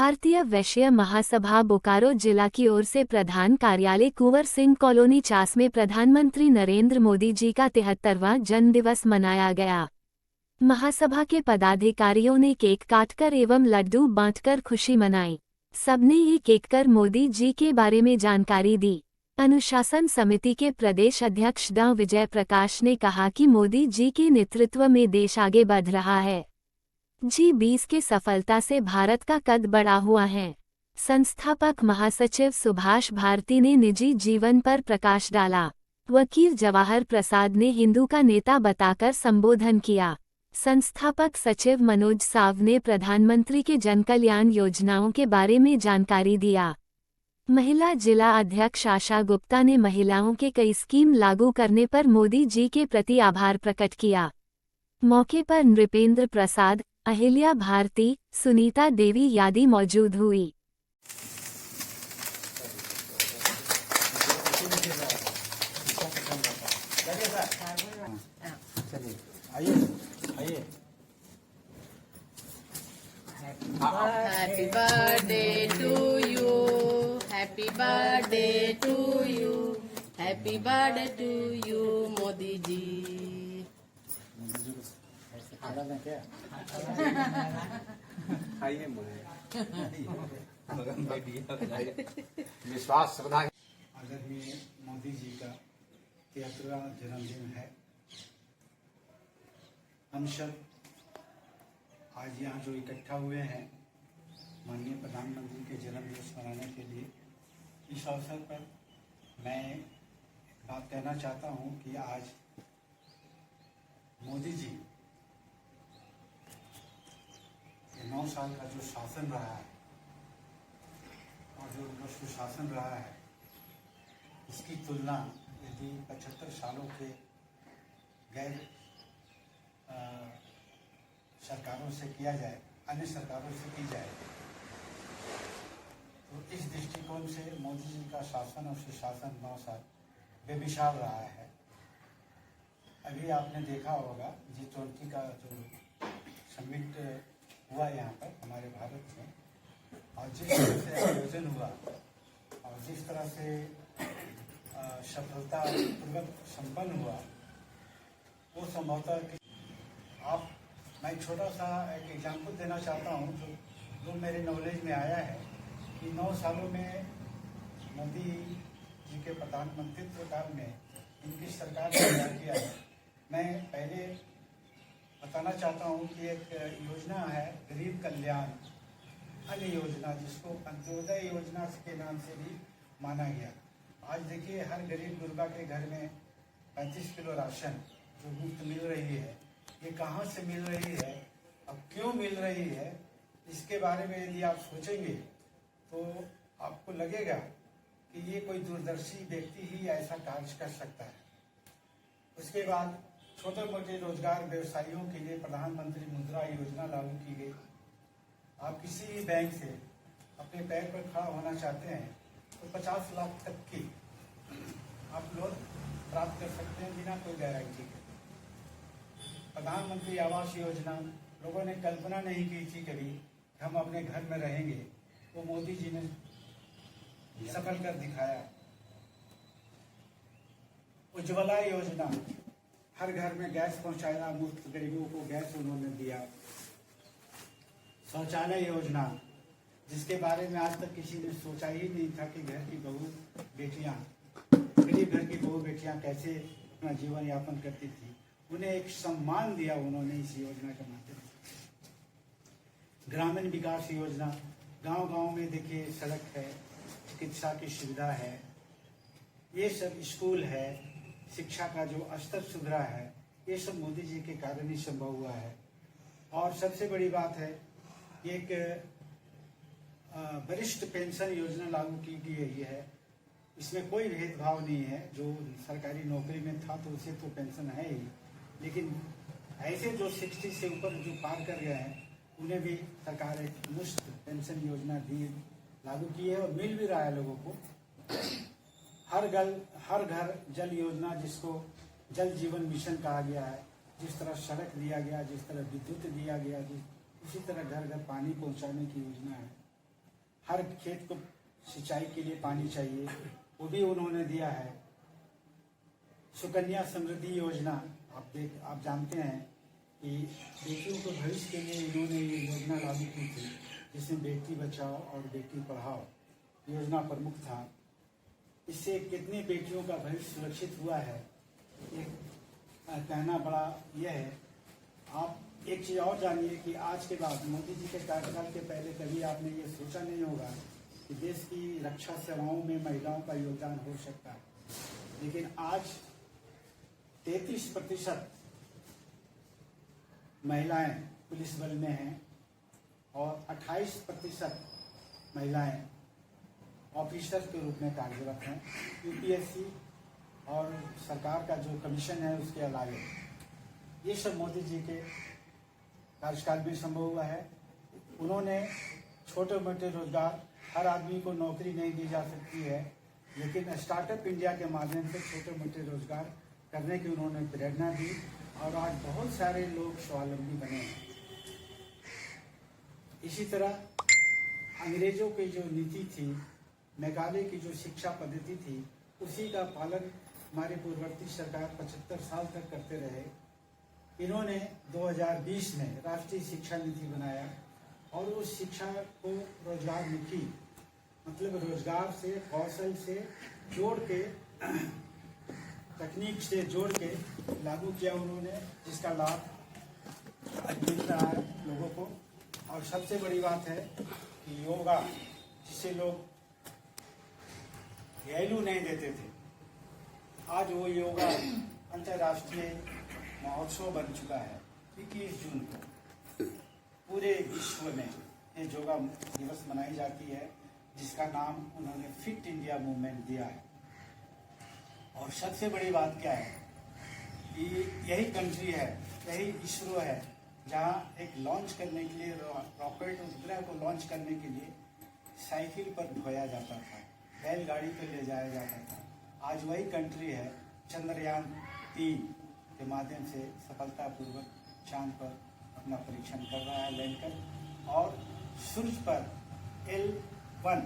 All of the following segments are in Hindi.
भारतीय वैश्य महासभा बोकारो जिला की ओर से प्रधान कार्यालय कुंवर सिंह कॉलोनी चास में प्रधानमंत्री नरेंद्र मोदी जी का 73वां जन्मदिवस मनाया गया। महासभा के पदाधिकारियों ने केक काटकर एवं लड्डू बांटकर खुशी मनाई। सबने एक एक कर मोदी जी के बारे में जानकारी दी। अनुशासन समिति के प्रदेश अध्यक्ष डॉ विजय प्रकाश ने कहा कि मोदी जी के नेतृत्व में देश आगे बढ़ रहा है। G20 के सफलता से भारत का कद बढ़ा हुआ है। संस्थापक महासचिव सुभाष भारती ने निजी जीवन पर प्रकाश डाला। वकील जवाहर प्रसाद ने हिंदू का नेता बताकर संबोधन किया। संस्थापक सचिव मनोज साव ने प्रधानमंत्री के जनकल्याण योजनाओं के बारे में जानकारी दिया। महिला जिला अध्यक्ष आशा गुप्ता ने महिलाओं के कई स्कीम लागू करने पर मोदी जी के प्रति आभार प्रकट किया। मौके पर नृपेंद्र प्रसाद, अहिल्या भारती, सुनीता देवी आदि मौजूद हुई। Happy birthday to you. Happy birthday to you. Happy birthday to you, Modi ji. विश्वास श्रद्धा आदरणीय मोदी जी का 73वां जन्मदिन है। हम सब आज यहाँ जो इकट्ठा हुए हैं माननीय प्रधानमंत्री के जन्मदिवस मनाने के लिए, इस अवसर पर मैं एक बात कहना चाहता हूँ कि आज मोदी जी 9 साल का जो शासन रहा है और जो उनका सुशासन रहा है, इसकी तुलना यदि 75 सालों के गैर सरकारों से किया जाए, अन्य सरकारों से की जाए, तो इस दृष्टिकोण से मोदी जी का शासन और सुशासन 9 साल बेमिसाल रहा है। अभी आपने देखा होगा G20 का जो समिट हुआ यहाँ पर हमारे भारत में, और जिस तरह से आयोजन हुआ और जिस तरह से सफलतापूर्वक संपन्न हुआ, वो संभवतः मैं छोटा सा एक एग्जाम्पल देना चाहता हूँ जो मेरे नॉलेज में आया है कि 9 सालों में मोदी जी के प्रधानमंत्रित्व काल में इनकी सरकार ने क्या किया है। मैं पहले बताना चाहता हूँ कि एक योजना है गरीब कल्याण अन्न योजना, जिसको अंत्योदय योजना के नाम से भी माना गया। आज देखिए हर गरीब गुरबा के घर में 35 किलो राशन जो मुफ्त मिल रही है, ये कहाँ से मिल रही है, अब क्यों मिल रही है, इसके बारे में यदि आप सोचेंगे तो आपको लगेगा कि ये कोई दूरदर्शी व्यक्ति ही ऐसा कार्य कर सकता है। उसके बाद छोटे मोटे रोजगार व्यवसायियों के लिए प्रधानमंत्री मुद्रा योजना लागू की गई। आप किसी भी बैंक से अपने पैर पर खड़ा होना चाहते हैं तो 50 लाख तक की आप लोन प्राप्त कर सकते हैं बिना कोई गारंटी के। प्रधानमंत्री आवास योजना लोगों ने कल्पना नहीं की थी कभी कि हम अपने घर में रहेंगे, वो मोदी जी ने सफल कर दिखाया। उज्ज्वला योजना, हर घर में गैस पहुंचाया, मुफ्त गरीबों को गैस उन्होंने दिया। शौचालय योजना, जिसके बारे में आज तक किसी ने सोचा ही नहीं था कि घर की बहू बेटियां, गरीब घर की बहू बेटियां कैसे अपना जीवन यापन करती थी, उन्हें एक सम्मान दिया उन्होंने इस योजना के माध्यम से। ग्रामीण विकास योजना, गांव-गांव में देखिए सड़क है, चिकित्सा की सुविधा है, ये सब स्कूल है, शिक्षा का जो स्तर सुधरा है, ये सब मोदी जी के कारण ही संभव हुआ है। और सबसे बड़ी बात है, एक वरिष्ठ पेंशन योजना लागू की गई है। इसमें कोई भेदभाव नहीं है, जो सरकारी नौकरी में था तो उसे तो पेंशन है ही, लेकिन ऐसे जो 60 से ऊपर जो पार कर गए हैं उन्हें भी सरकार एक मुफ्त पेंशन योजना दी लागू की है और मिल भी रहा है लोगों को। हर घर जल योजना, जिसको जल जीवन मिशन कहा गया है, जिस तरह सड़क दिया गया, जिस तरह विद्युत दिया गया, उसी तरह घर घर पानी पहुंचाने की योजना है। हर खेत को सिंचाई के लिए पानी चाहिए, वो भी उन्होंने दिया है। सुकन्या समृद्धि योजना आप जानते हैं कि बेटियों को भविष्य के लिए इन्होंने ये योजना लागू की थी, जिसमें बेटी बचाओ और बेटी पढ़ाओ योजना प्रमुख था। इससे कितनी बेटियों का भविष्य सुरक्षित हुआ है, ये कहना बड़ा यह है। आप एक चीज़ और जानिए कि आज के बाद मोदी जी के कार्यकाल के पहले कभी आपने ये सोचा नहीं होगा कि देश की रक्षा सेवाओं में महिलाओं का योगदान हो सकता है, लेकिन आज 33% महिलाएं पुलिस बल में हैं और 28% महिलाएं ऑफिसर के रूप में कार्यरत हैं। यूपीएससी और सरकार का जो कमीशन है उसके अलावा ये सब मोदी जी के कार्यकाल में संभव हुआ है। उन्होंने छोटे मोटे रोजगार, हर आदमी को नौकरी नहीं दी जा सकती है, लेकिन स्टार्टअप इंडिया के माध्यम से छोटे मोटे रोजगार करने की उन्होंने प्रेरणा दी और आज बहुत सारे लोग स्वावलंबी बने हैं। इसी तरह अंग्रेजों की जो नीति थी, मेघालय की जो शिक्षा पद्धति थी, उसी का पालन हमारे पूर्ववर्ती सरकार 75 साल तक करते रहे। इन्होंने 2020 में राष्ट्रीय शिक्षा नीति बनाया और उस शिक्षा को रोजगार मुखी, मतलब रोजगार से, कौशल से जोड़ के, तकनीक से जोड़ के लागू किया उन्होंने, जिसका लाभ आज मिल रहा है लोगों को। और सबसे बड़ी बात है कि योगा, जिसे लोग वैल्यू नहीं देते थे, आज वो योगा अंतर्राष्ट्रीय महोत्सव बन चुका है। 21 जून को पूरे विश्व में ये योगा दिवस मनाई जाती है, जिसका नाम उन्होंने फिट इंडिया मूवमेंट दिया है। और सबसे बड़ी बात क्या है कि यही कंट्री है, यही इसरो है, जहाँ एक लॉन्च करने के लिए, रॉकेट उपग्रह को लॉन्च करने के लिए साइकिल पर ढोया जाता था, बैलगाड़ी पर ले जाया जाता था। आज वही कंट्री है चंद्रयान 3 के माध्यम से सफलतापूर्वक चांद पर अपना परीक्षण कर रहा है लैंडर, और सूर्य पर L1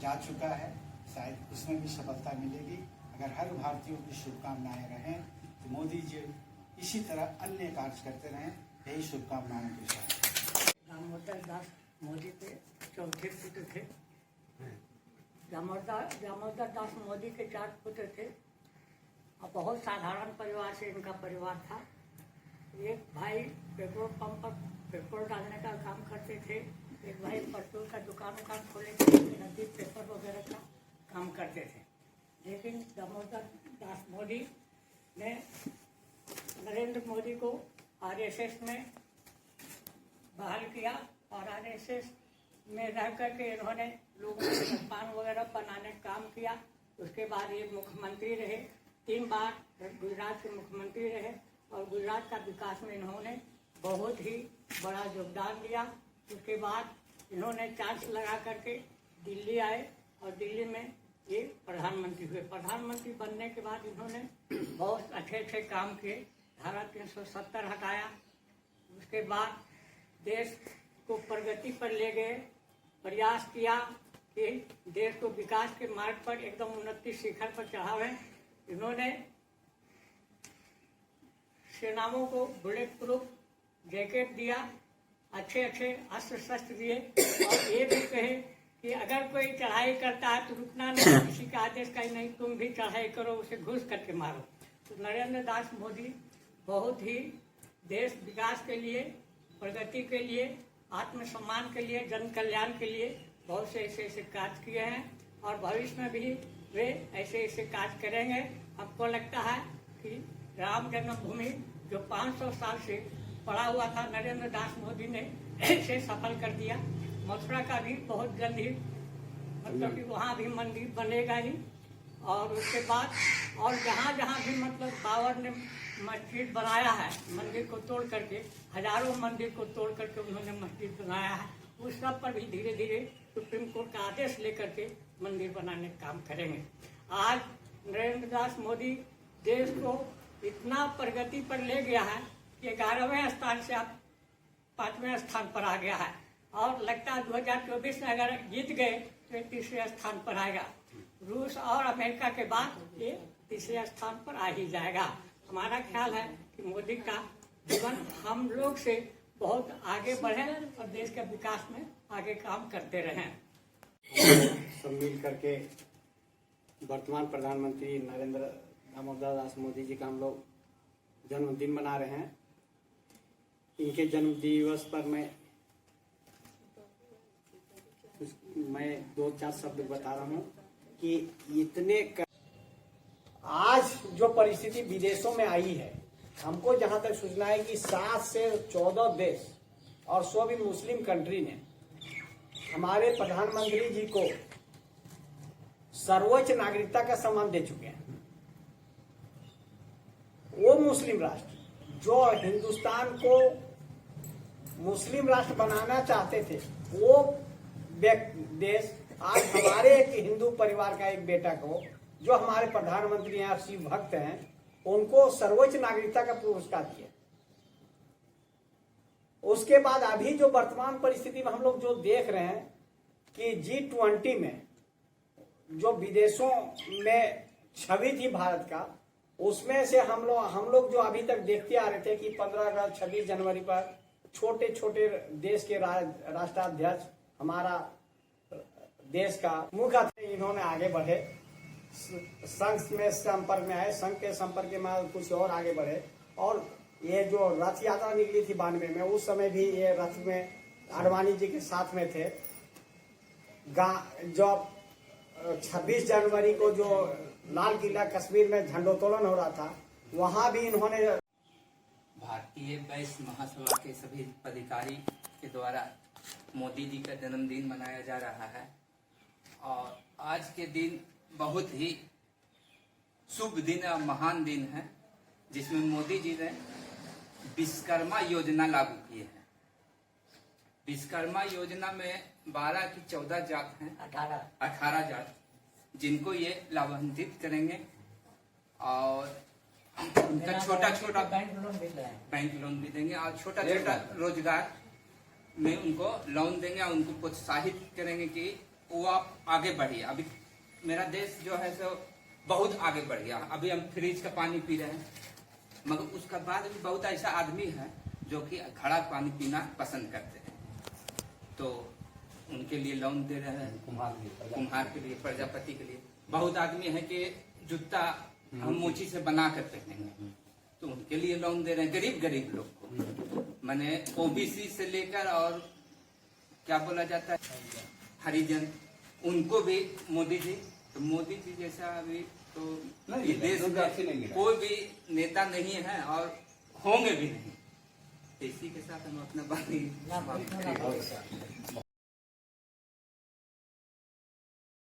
जा चुका है। शायद उसमें भी सफलता मिलेगी अगर हर भारतीयों की शुभकामनाएं रहें, तो मोदी जी इसी तरह अन्य कार्य करते रहें। यही शुभकामनाओं के साथ। दामोदर दास मोदी के चौथे पुत्र थे। दामोदर दास मोदी के 4 पुत्र थे और बहुत साधारण परिवार से इनका परिवार था। एक भाई पेट्रोल पंप पर पेट्रोल डालने का काम करते थे, एक भाई पेट्रोल का दुकान खोले थे, नदी पेपर वगैरह का काम करते थे। लेकिन दामोदर दास मोदी ने नरेंद्र मोदी को आरएसएस में बहाल किया और आरएसएस में रह करके इन्होंने लोगों को संस्थान वगैरह बनाने का काम किया। उसके बाद ये मुख्यमंत्री रहे, 3 बार गुजरात के मुख्यमंत्री रहे और गुजरात का विकास में इन्होंने बहुत ही बड़ा योगदान दिया। उसके बाद इन्होंने चांस लगा करके दिल्ली आए और दिल्ली में ये प्रधानमंत्री हुए। प्रधानमंत्री बनने के बाद इन्होंने बहुत अच्छे काम किए। धारा 370 हटाया, उसके बाद देश को प्रगति पर ले गए, प्रयास किया कि देश को विकास के मार्ग पर एकदम उन्नति शिखर पर चढ़ावें। इन्होंने सेनाओं को बुलेट प्रूफ जैकेट दिया, अच्छे अस्त्र शस्त्र दिए और ये भी कहे कि अगर कोई चढ़ाई करता है तो रुकना नहीं, किसी का आदेश का ही नहीं, तुम भी चढ़ाई करो, उसे घुस करके मारो। तो नरेंद्र दास मोदी बहुत ही देश विकास के लिए, प्रगति के लिए, आत्मसम्मान के लिए, जन कल्याण के लिए बहुत से ऐसे कार्य किए हैं और भविष्य में भी वे ऐसे कार्य करेंगे। हमको लगता है कि राम जन्मभूमि जो 500 साल से पड़ा हुआ था, नरेंद्र दास मोदी ने ऐसे सफल कर दिया। मथुरा का भी बहुत जल्द ही, मतलब कि वहाँ भी मंदिर बनेगा ही। और उसके बाद और जहाँ भी मतलब बाबर ने मस्जिद बनाया है, मंदिर को तोड़ करके, हजारों मंदिर को तोड़ करके उन्होंने मस्जिद बनाया है, उस सब पर भी धीरे धीरे सुप्रीम कोर्ट का आदेश लेकर के मंदिर बनाने का काम करेंगे। आज नरेंद्र दास मोदी देश को इतना प्रगति पर ले गया है कि 11वें स्थान से अब 5वें स्थान पर आ गया है। और लगता है 2024 में अगर जीत गए तो ये तीसरे स्थान पर आएगा। रूस और अमेरिका के बाद ये तीसरे स्थान पर आ ही जाएगा। हमारा ख्याल है कि मोदी का जीवन हम लोग से बहुत आगे बढ़े और देश के विकास में आगे काम करते रहें। सब मिल करके वर्तमान प्रधानमंत्री नरेंद्र दामोदर दास मोदी जी का हम लोग जन्मदिन मना रहे हैं। इनके जन्म दिवस पर मैं 2-4 शब्द बता रहा हूँ कि आज जो परिस्थिति विदेशों में आई है, हमको जहां तक सूचना है कि 7 से 14 देश और 100 भी मुस्लिम कंट्री ने हमारे प्रधानमंत्री जी को सर्वोच्च नागरिकता का सम्मान दे चुके हैं। वो मुस्लिम राष्ट्र जो हिंदुस्तान को मुस्लिम राष्ट्र बनाना चाहते थे, वो देश आज हमारे एक हिंदू परिवार का एक बेटा को, जो हमारे प्रधानमंत्री हैं, शिव भक्त हैं, उनको सर्वोच्च नागरिकता का पुरस्कार दिया। उसके बाद अभी जो वर्तमान परिस्थिति में हम लोग जो देख रहे हैं कि G20 में जो विदेशों में छवि थी भारत का, उसमें से हम लोग जो अभी तक देखते आ रहे थे कि 15 अगस्त 26 जनवरी पर छोटे छोटे देश के राष्ट्राध्यक्ष हमारा देश का मुख्य इन्होंने आगे बढ़े, संघ में संपर्क में आए, संघ के संपर्क में कुछ और आगे बढ़े। और ये जो रथ यात्रा निकली थी 92 में, उस समय भी ये रथ में आडवाणी जी के साथ में थे। जो 26 जनवरी को जो लाल किला कश्मीर में झंडोत्तोलन हो रहा था, वहां भी इन्होंने भारतीय वैश्य महासभा के सभी पदाधिकारी के द्वारा मोदी जी का जन्मदिन मनाया जा रहा है। और आज के दिन बहुत ही शुभ दिन और महान दिन है, जिसमें मोदी जी ने विश्वकर्मा योजना लागू की है। विश्वकर्मा योजना में 12 की 14 जात हैं, 18 जात, जिनको ये लाभान्वित करेंगे। और उनका छोटा छोटा बैंक लोन भी देंगे और छोटा छोटा रोजगार में उनको लोन देंगे और उनको प्रोत्साहित करेंगे कि वो आप आगे बढ़िए। अभी मेरा देश जो है सो बहुत आगे बढ़ गया। अभी हम फ्रिज का पानी पी रहे हैं, मगर उसका बाद भी बहुत ऐसा आदमी है जो कि घड़ा पानी पीना पसंद करते हैं, तो उनके लिए लोन दे रहे हैं। कुम्हार के लिए, प्रजापति के लिए। बहुत आदमी है कि जूता हम मोची से बना कर पहनेंगे, तो उनके लिए लोन दे रहे हैं। गरीब लोग को, माने ओबीसी से लेकर और क्या बोला जाता है हरिजन, उनको भी मोदी जी, तो मोदी जी जैसा अभी तो ये देश में कोई भी नेता नहीं है और होंगे भी नहीं। इसी के साथ हम अपना बात